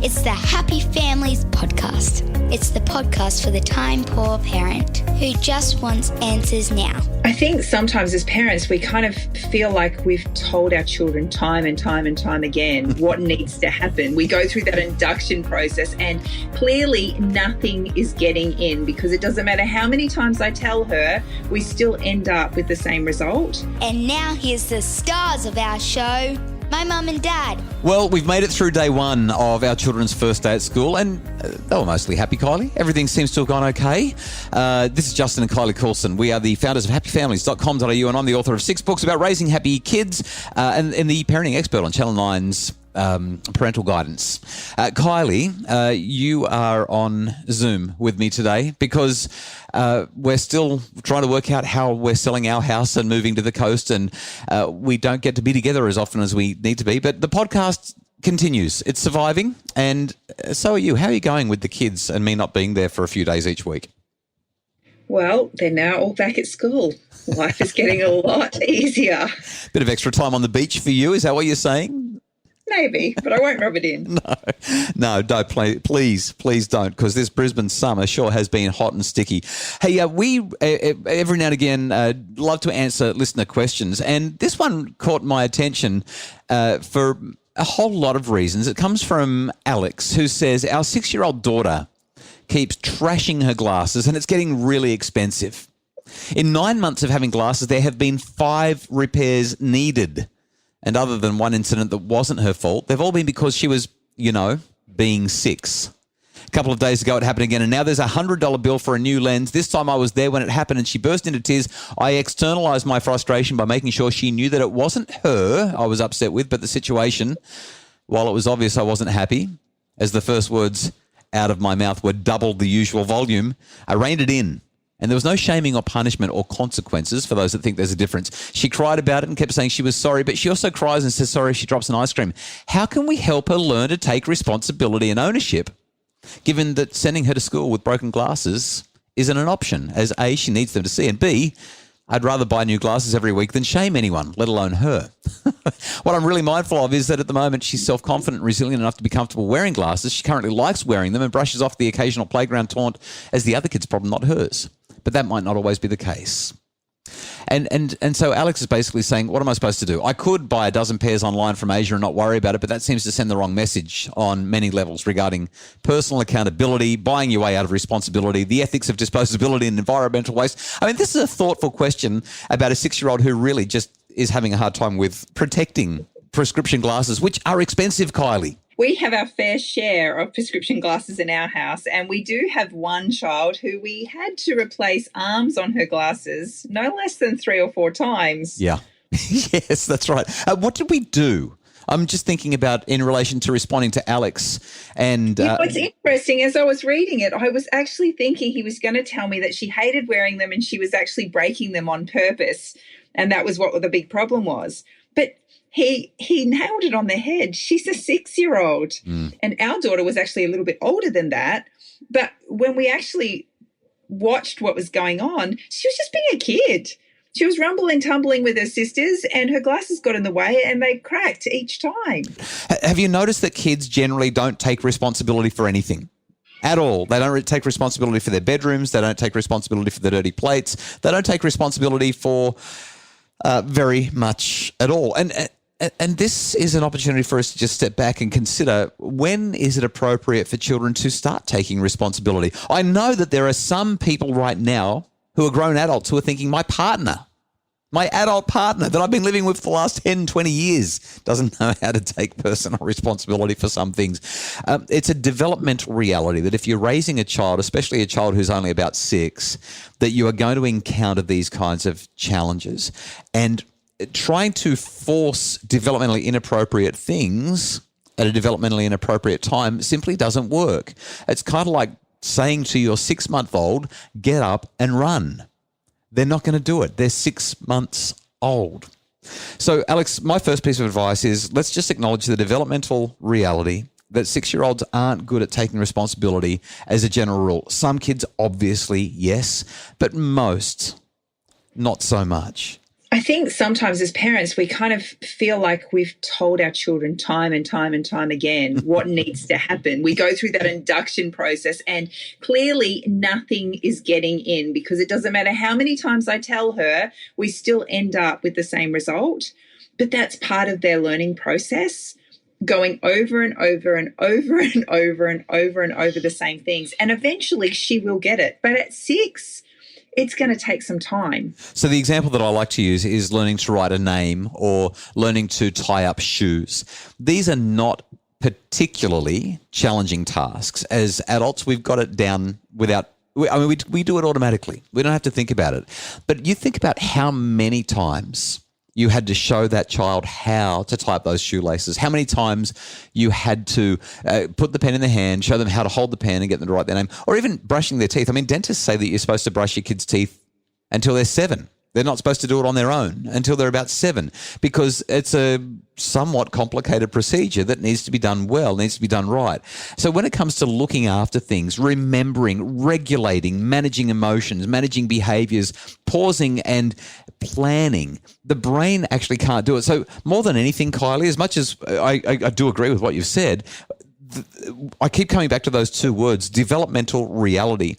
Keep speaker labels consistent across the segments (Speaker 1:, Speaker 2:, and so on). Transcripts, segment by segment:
Speaker 1: It's the Happy Families podcast. It's the podcast for the time-poor parent who just wants answers now.
Speaker 2: I think sometimes as parents, we kind of feel like we've told our children time and time and time again what needs to happen. We go through that induction process and clearly nothing is getting in because it doesn't matter how many times I tell her, we still end up with the same result.
Speaker 1: And now here's the stars of our show, my mum and dad.
Speaker 3: Well, we've made it through day one of our children's first day at school and they were mostly happy, Kylie. Everything seems to have gone okay. This is Justin and Kylie Coulson. We are the founders of happyfamilies.com.au and I'm the author of 6 books about raising happy kids and the parenting expert on Channel 9's parental guidance. Kylie, you are on Zoom with me today because we're still trying to work out how we're selling our house and moving to the coast, and we don't get to be together as often as we need to be. But the podcast continues. It's surviving, and so are you. How are you going with the kids and me not being there for a few days each week?
Speaker 2: Well, they're now all back at school. Life is getting a lot easier.
Speaker 3: Bit of extra time on the beach for you, is that what you're saying?
Speaker 2: Maybe, but I won't rub it in.
Speaker 3: No, don't. Please don't, because this Brisbane summer sure has been hot and sticky. Hey, we every now and again love to answer listener questions, and this one caught my attention for a whole lot of reasons. It comes from Alex, who says, our 6-year-old daughter keeps trashing her glasses, and it's getting really expensive. In 9 months of having glasses, there have been 5 repairs needed. And other than one incident that wasn't her fault, they've all been because she was, being 6. A couple of days ago, it happened again, and now there's a $100 bill for a new lens. This time I was there when it happened, and she burst into tears. I externalized my frustration by making sure she knew that it wasn't her I was upset with, but the situation. While it was obvious I wasn't happy, as the first words out of my mouth were double the usual volume, I reined it in. And there was no shaming or punishment or consequences for those that think there's a difference. She cried about it and kept saying she was sorry, but she also cries and says sorry if she drops an ice cream. How can we help her learn to take responsibility and ownership, given that sending her to school with broken glasses isn't an option, as A, she needs them to see, and B, I'd rather buy new glasses every week than shame anyone, let alone her. What I'm really mindful of is that at the moment she's self-confident and resilient enough to be comfortable wearing glasses. She currently likes wearing them and brushes off the occasional playground taunt as the other kid's problem, not hers. But that might not always be the case. And so Alex is basically saying, what am I supposed to do? I could buy a dozen pairs online from Asia and not worry about it, but that seems to send the wrong message on many levels regarding personal accountability, buying your way out of responsibility, the ethics of disposability and environmental waste. I mean, this is a thoughtful question about a 6-year-old who really just is having a hard time with protecting prescription glasses, which are expensive, Kylie.
Speaker 2: We have our fair share of prescription glasses in our house, and we do have one child who we had to replace arms on her glasses no less than 3 or 4 times.
Speaker 3: Yeah. Yes, that's right. What did we do? I'm just thinking about in relation to responding to Alex. And
Speaker 2: it's interesting. As I was reading it, I was actually thinking he was going to tell me that she hated wearing them and she was actually breaking them on purpose, and that was what the big problem was. But he nailed it on the head. She's a 6-year-old. And our daughter was actually a little bit older than that. But when we actually watched what was going on, she was just being a kid. She was rumbling, tumbling with her sisters, and her glasses got in the way and they cracked each time.
Speaker 3: Have you noticed that kids generally don't take responsibility for anything? At all. They don't take responsibility for their bedrooms. They don't take responsibility for the dirty plates. They don't take responsibility for very much at all. And this is an opportunity for us to just step back and consider, when is it appropriate for children to start taking responsibility? I know that there are some people right now who are grown adults who are thinking, my adult partner that I've been living with for the last 10, 20 years doesn't know how to take personal responsibility for some things. It's a developmental reality that if you're raising a child, especially a child who's only about 6, that you are going to encounter these kinds of challenges. And trying to force developmentally inappropriate things at a developmentally inappropriate time simply doesn't work. It's kind of like saying to your 6-month-old, get up and run. They're not going to do it. They're 6 months old. So, Alex, my first piece of advice is let's just acknowledge the developmental reality that 6-year-olds aren't good at taking responsibility as a general rule. Some kids, obviously, yes, but most, not so much.
Speaker 2: I think sometimes as parents, we kind of feel like we've told our children time and time and time again what needs to happen. We go through that induction process and clearly nothing is getting in, because it doesn't matter how many times I tell her, we still end up with the same result. But that's part of their learning process, going over and over and over and over and over and over the same things. And eventually she will get it. But at 6, it's going to take some time.
Speaker 3: So the example that I like to use is learning to write a name or learning to tie up shoes. These are not particularly challenging tasks. As adults, we've got it down without, we do it automatically. We don't have to think about it. But you think about how many times you had to show that child how to tie up those shoelaces, how many times you had to put the pen in their hand, show them how to hold the pen and get them to write their name, or even brushing their teeth. I mean, dentists say that you're supposed to brush your kids' teeth until they're 7. They're not supposed to do it on their own until they're about 7, because it's a somewhat complicated procedure that needs to be done well, needs to be done right. So when it comes to looking after things, remembering, regulating, managing emotions, managing behaviors, pausing and planning, the brain actually can't do it. So more than anything, Kylie, as much as I do agree with what you've said, I keep coming back to those 2 words, developmental reality.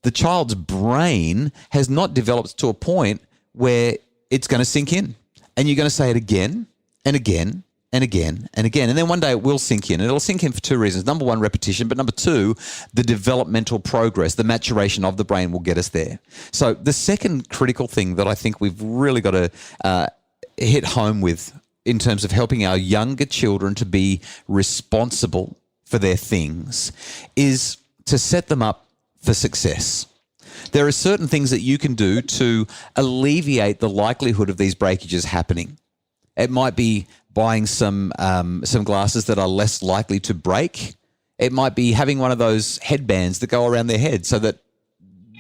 Speaker 3: The child's brain has not developed to a point where it's going to sink in. And you're going to say it again and again and again and again. And then one day it will sink in. And it'll sink in for 2 reasons. Number 1, repetition. But number 2, the developmental progress, the maturation of the brain will get us there. So the second critical thing that I think we've really got to hit home with in terms of helping our younger children to be responsible for their things is to set them up for success. There are certain things that you can do to alleviate the likelihood of these breakages happening. It might be buying some glasses that are less likely to break. It might be having one of those headbands that go around their head so that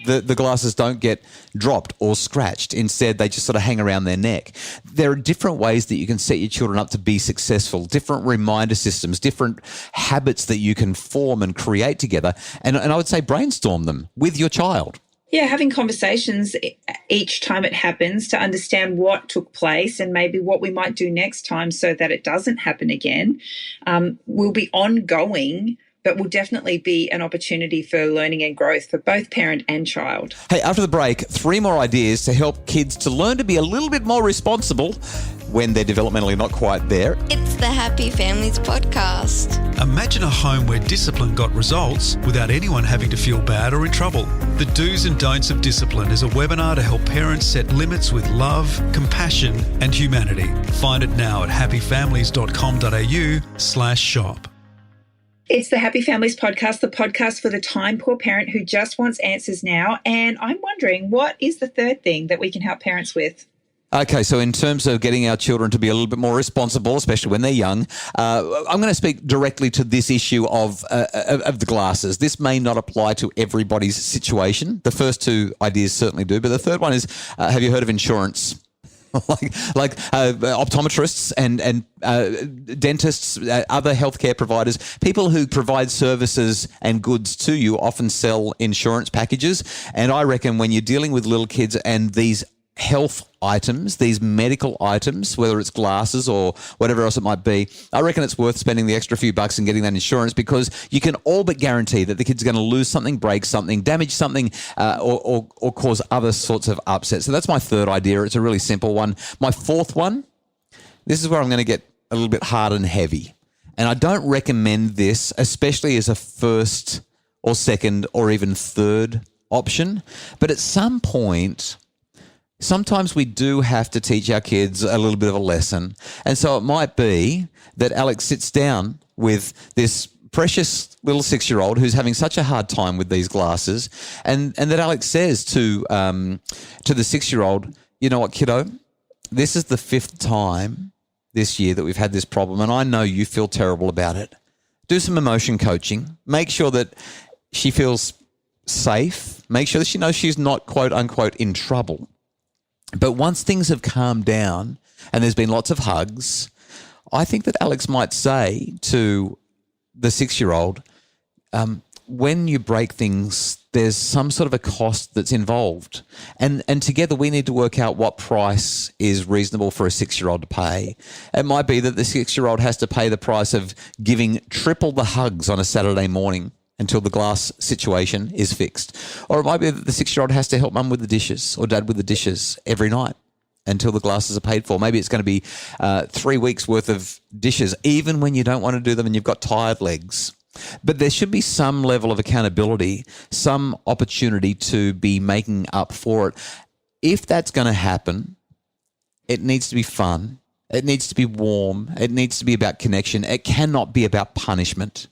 Speaker 3: the glasses don't get dropped or scratched. Instead, they just sort of hang around their neck. There are different ways that you can set your children up to be successful, different reminder systems, different habits that you can form and create together. And I would say brainstorm them with your child.
Speaker 2: Yeah, having conversations each time it happens to understand what took place and maybe what we might do next time so that it doesn't happen again will be ongoing, but will definitely be an opportunity for learning and growth for both parent and child.
Speaker 3: Hey, after the break, 3 more ideas to help kids to learn to be a little bit more responsible when they're developmentally not quite there.
Speaker 1: It's the Happy Families Podcast.
Speaker 4: Imagine a home where discipline got results without anyone having to feel bad or in trouble. The Do's and Don'ts of Discipline is a webinar to help parents set limits with love, compassion and humanity. Find it now at happyfamilies.com.au/shop.
Speaker 2: It's the Happy Families Podcast, the podcast for the time-poor parent who just wants answers now. And I'm wondering, what is the third thing that we can help parents with?
Speaker 3: Okay, so in terms of getting our children to be a little bit more responsible, especially when they're young, I'm going to speak directly to this issue of the glasses. This may not apply to everybody's situation. The first 2 ideas certainly do, but the third one is, have you heard of insurance? like optometrists and dentists, other healthcare providers, people who provide services and goods to you often sell insurance packages. And I reckon when you're dealing with little kids and these health items, these medical items, whether it's glasses or whatever else it might be, I reckon it's worth spending the extra few bucks and getting that insurance, because you can all but guarantee that the kid's going to lose something, break something, damage something, or cause other sorts of upset. So that's my third idea. It's a really simple one. My fourth one, this is where I'm going to get a little bit hard and heavy. And I don't recommend this, especially as a first or second or even third option. But at some point, sometimes we do have to teach our kids a little bit of a lesson. And so it might be that Alex sits down with this precious little 6-year-old who's having such a hard time with these glasses, and that Alex says to the 6-year-old, you know what, kiddo, this is the 5th time this year that we've had this problem, and I know you feel terrible about it. Do some emotion coaching. Make sure that she feels safe. Make sure that she knows she's not, quote unquote, in trouble. But once things have calmed down and there's been lots of hugs, I think that Alex might say to the 6-year-old, when you break things there's some sort of a cost that's involved. And together we need to work out what price is reasonable for a 6-year-old to pay. It might be that the 6-year-old has to pay the price of giving triple the hugs on a Saturday morning until the glass situation is fixed. Or it might be that the 6-year-old has to help mum with the dishes or dad with the dishes every night until the glasses are paid for. Maybe it's going to be 3 weeks worth of dishes, even when you don't want to do them and you've got tired legs. But there should be some level of accountability, some opportunity to be making up for it. If that's going to happen, it needs to be fun. It needs to be warm. It needs to be about connection. It cannot be about punishment.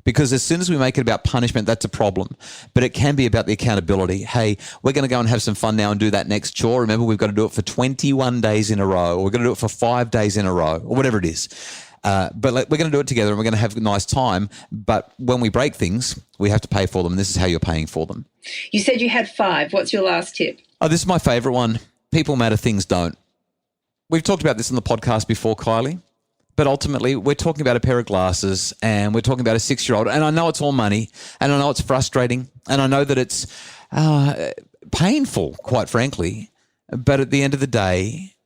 Speaker 3: Because as soon as we make it about punishment, that's a problem. But it can be about the accountability. Hey, we're going to go and have some fun now and do that next chore. Remember, we've got to do it for 21 days in a row, or we're going to do it for 5 days in a row, or whatever it is. But we're going to do it together and we're going to have a nice time. But when we break things, we have to pay for them. And this is how you're paying for them.
Speaker 2: You said you had 5. What's your last tip?
Speaker 3: Oh, this is my favorite one. People matter, things don't. We've talked about this on the podcast before, Kylie. But ultimately, we're talking about a pair of glasses and we're talking about a 6-year-old. And I know it's all money and I know it's frustrating and I know that it's painful, quite frankly. But at the end of the day,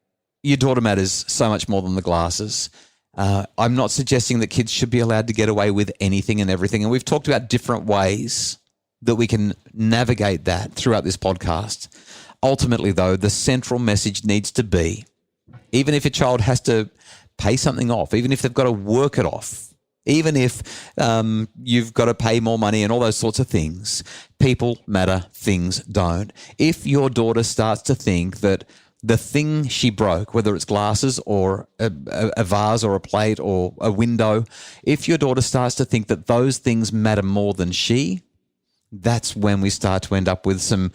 Speaker 3: your daughter matters so much more than the glasses. I'm not suggesting that kids should be allowed to get away with anything and everything. And we've talked about different ways that we can navigate that throughout this podcast. Ultimately, though, the central message needs to be, even if a child has to pay something off, even if they've got to work it off, even if you've got to pay more money and all those sorts of things, people matter, things don't. If your daughter starts to think that the thing she broke, whether it's glasses or a vase or a plate or a window, if your daughter starts to think that those things matter more than she, that's when we start to end up with some,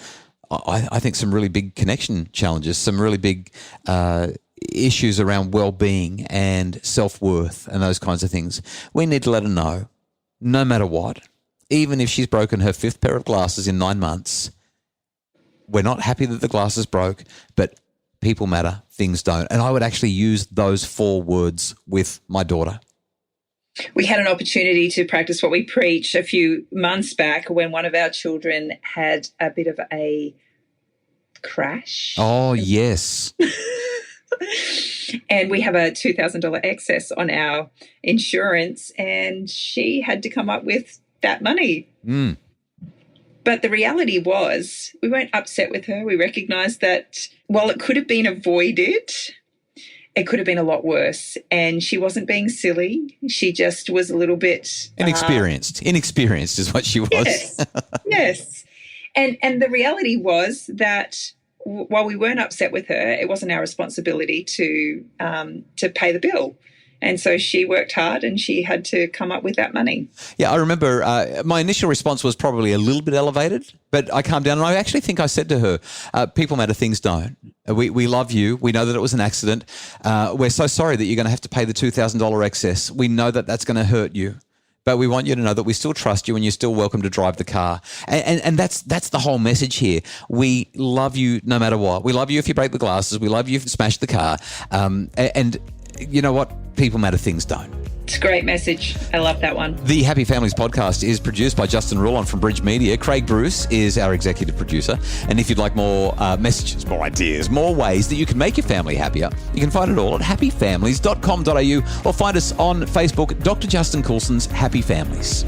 Speaker 3: I think, some really big connection challenges, some really big issues around well-being and self-worth and those kinds of things. We need to let her know, no matter what, even if she's broken her 5th pair of glasses in 9 months, we're not happy that the glasses broke, but people matter, things don't. And I would actually use those 4 words with my daughter.
Speaker 2: We had an opportunity to practice what we preach a few months back when one of our children had a bit of a crash.
Speaker 3: Oh, yes.
Speaker 2: And we have a $2,000 excess on our insurance and she had to come up with that money.
Speaker 3: Mm.
Speaker 2: But the reality was we weren't upset with her. We recognised that while it could have been avoided, it could have been a lot worse. And she wasn't being silly. She just was a little bit...
Speaker 3: Inexperienced. Inexperienced is what she was.
Speaker 2: Yes, yes. And the reality was that while we weren't upset with her, it wasn't our responsibility to pay the bill. And so she worked hard and she had to come up with that money.
Speaker 3: Yeah, I remember my initial response was probably a little bit elevated, but I calmed down and I actually think I said to her, people matter, things don't. We love you. We know that it was an accident. We're so sorry that you're going to have to pay the $2,000 excess. We know that that's going to hurt you. But we want you to know that we still trust you and you're still welcome to drive the car. And that's the whole message here. We love you no matter what. We love you if you break the glasses. We love you if you smash the car. And you know what? People matter, things don't.
Speaker 2: It's a great message. I love that one.
Speaker 3: The Happy Families podcast is produced by Justin Rulon from Bridge Media. Craig Bruce is our executive producer. And if you'd like more messages, more ideas, more ways that you can make your family happier, you can find it all at happyfamilies.com.au or find us on Facebook, Dr. Justin Coulson's Happy Families.